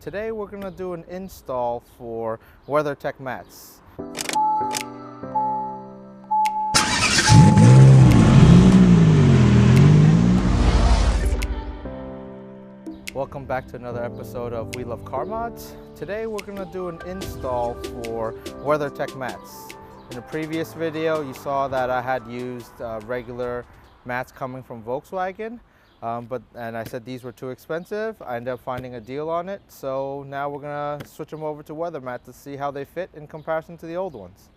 Today we're going to do an install for Weathertech Mats. Welcome back to another episode of We Love Car Mods. Today we're going to do an install for Weathertech Mats. In the previous video you saw that I had used regular mats coming from Volkswagen. And I said these were too expensive. I ended up finding a deal on it, so now we're gonna switch them over to Weather Mat to see how they fit in comparison to the old ones.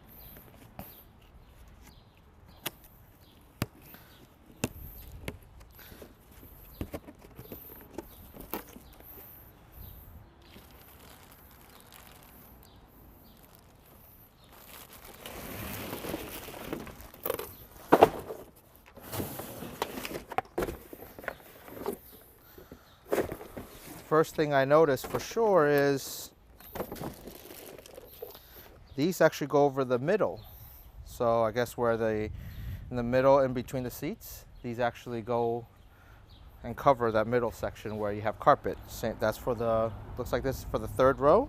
First thing I noticed for sure is these actually go over the middle. So I guess where in the middle in between the seats, these actually go and cover that middle section where you have carpet. That's for looks like this is for the third row.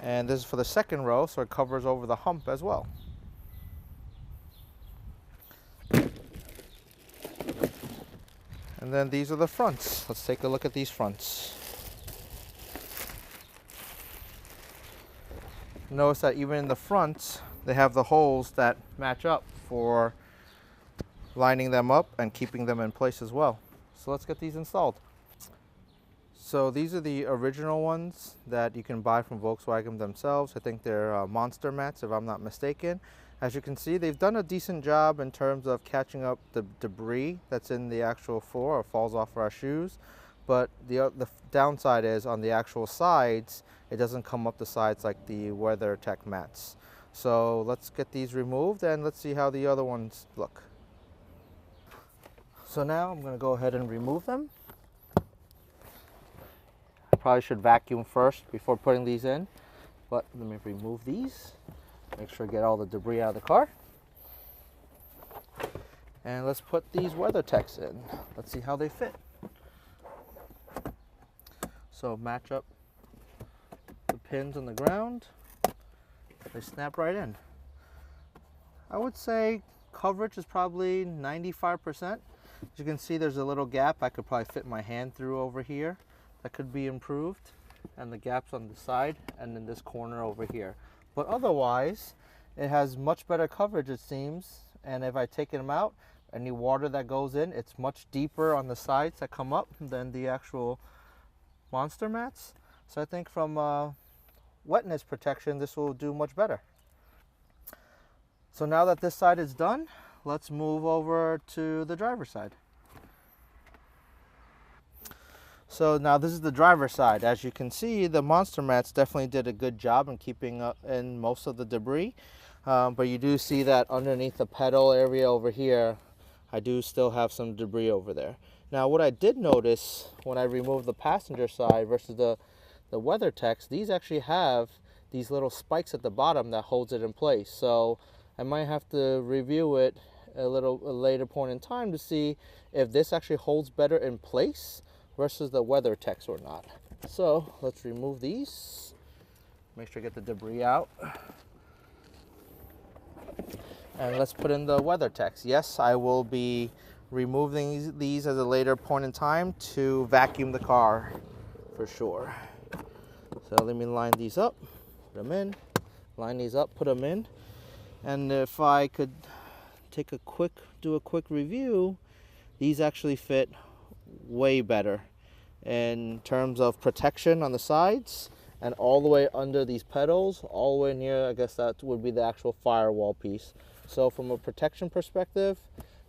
And this is for the second row, so it covers over the hump as well. And then these are the fronts. Let's take a look at these fronts. Notice that even in the fronts, they have the holes that match up for lining them up and keeping them in place as well. So let's get these installed. So these are the original ones that you can buy from Volkswagen themselves. I think they're monster mats if I'm not mistaken. As you can see, they've done a decent job in terms of catching up the debris that's in the actual floor or falls off our shoes. But the downside is on the actual sides, it doesn't come up the sides like the WeatherTech mats. So let's get these removed and let's see how the other ones look. So now I'm going to go ahead and remove them. I probably should vacuum first before putting these in, but let me remove these. Make sure to get all the debris out of the car. And let's put these WeatherTechs in. Let's see how they fit. So match up the pins on the ground. They snap right in. I would say coverage is probably 95%. As you can see, there's a little gap I could probably fit my hand through over here. That could be improved. And the gaps on the side and in this corner over here. But otherwise, it has much better coverage, it seems. And if I take them out, any water that goes in, it's much deeper on the sides that come up than the actual monster mats. So I think from wetness protection, this will do much better. So now that this side is done, let's move over to the driver's side. So now this is the driver's side. As you can see, the monster mats definitely did a good job in keeping up in most of the debris. But you do see that underneath the pedal area over here, I do still have some debris over there. Now what I did notice when I removed the passenger side versus the WeatherTechs, these actually have these little spikes at the bottom that holds it in place. So I might have to review it a later point in time to see if this actually holds better in place versus the WeatherTechs or not. So let's remove these. Make sure to get the debris out. And let's put in the WeatherTechs. Yes, I will be removing these at a later point in time to vacuum the car for sure. So let me line these up, put them in, line these up, put them in. And if I could do a quick review, these actually fit way better in terms of protection on the sides and all the way under these pedals, all the way near, I guess that would be the actual firewall piece. So from a protection perspective,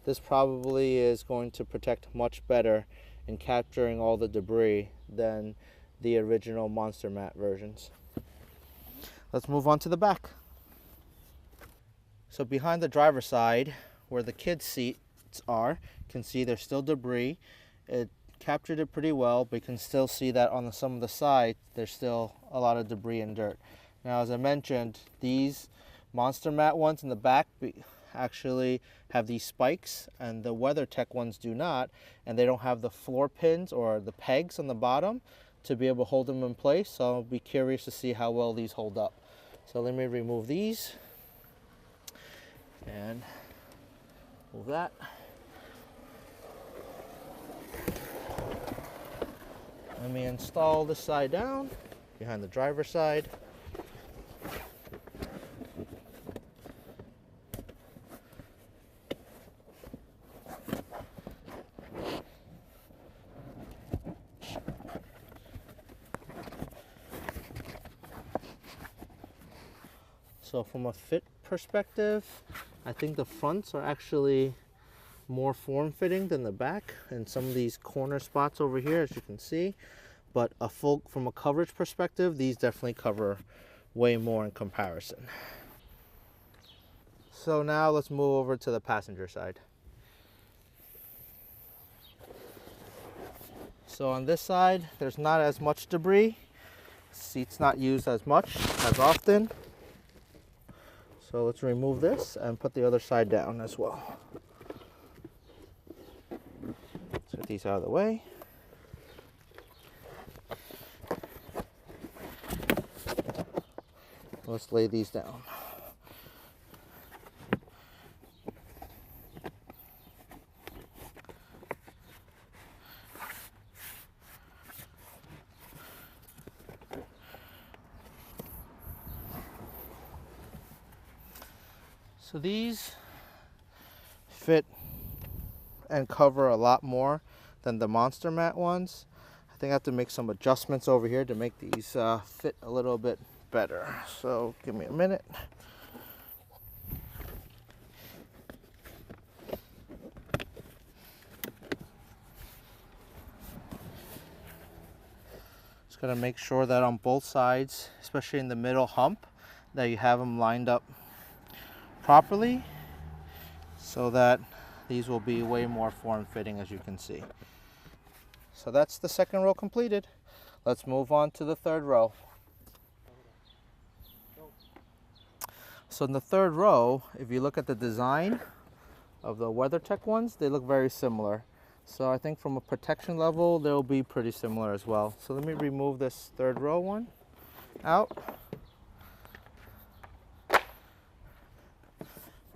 this probably is going to protect much better in capturing all the debris than the original monster mat versions. Let's move on to the back. So behind the driver's side, where the kids' seats are, you can see there's still debris. It captured it pretty well, but you can still see that on some of the sides, there's still a lot of debris and dirt. Now, as I mentioned, these monster mat ones in the back actually have these spikes and the WeatherTech ones do not, and they don't have the floor pins or the pegs on the bottom to be able to hold them in place. So I'll be curious to see how well these hold up. So let me remove these and move that. Let me install this side down behind the driver's side. So from a fit perspective, I think the fronts are actually more form-fitting than the back and some of these corner spots over here, as you can see. But from a coverage perspective, these definitely cover way more in comparison. So now let's move over to the passenger side. So on this side, there's not as much debris. Seat's not used as much, as often. So let's remove this and put the other side down as well. Let's get these out of the way. Let's lay these down. So these fit and cover a lot more than the Monster Mat ones. I think I have to make some adjustments over here to make these fit a little bit better. So give me a minute. Just gotta make sure that on both sides, especially in the middle hump, that you have them lined up properly so that these will be way more form-fitting, as you can see. So that's the second row completed. Let's move on to the third row. So in the third row, if you look at the design of the WeatherTech ones, they look very similar. So I think from a protection level, they'll be pretty similar as well. So let me remove this third row one out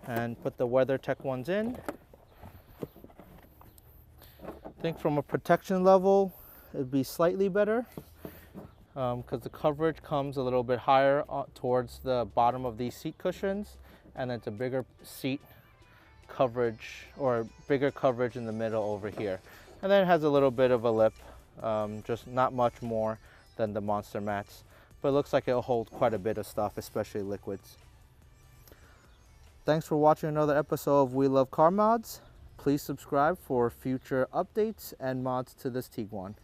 and put the WeatherTech ones in. I think from a protection level, it'd be slightly better because the coverage comes a little bit higher towards the bottom of these seat cushions, and it's a bigger seat coverage or bigger coverage in the middle over here. And then it has a little bit of a lip, just not much more than the Monster Mats, but it looks like it'll hold quite a bit of stuff, especially liquids. Thanks for watching another episode of We Love Car Mods. Please subscribe for future updates and mods to this Tiguan.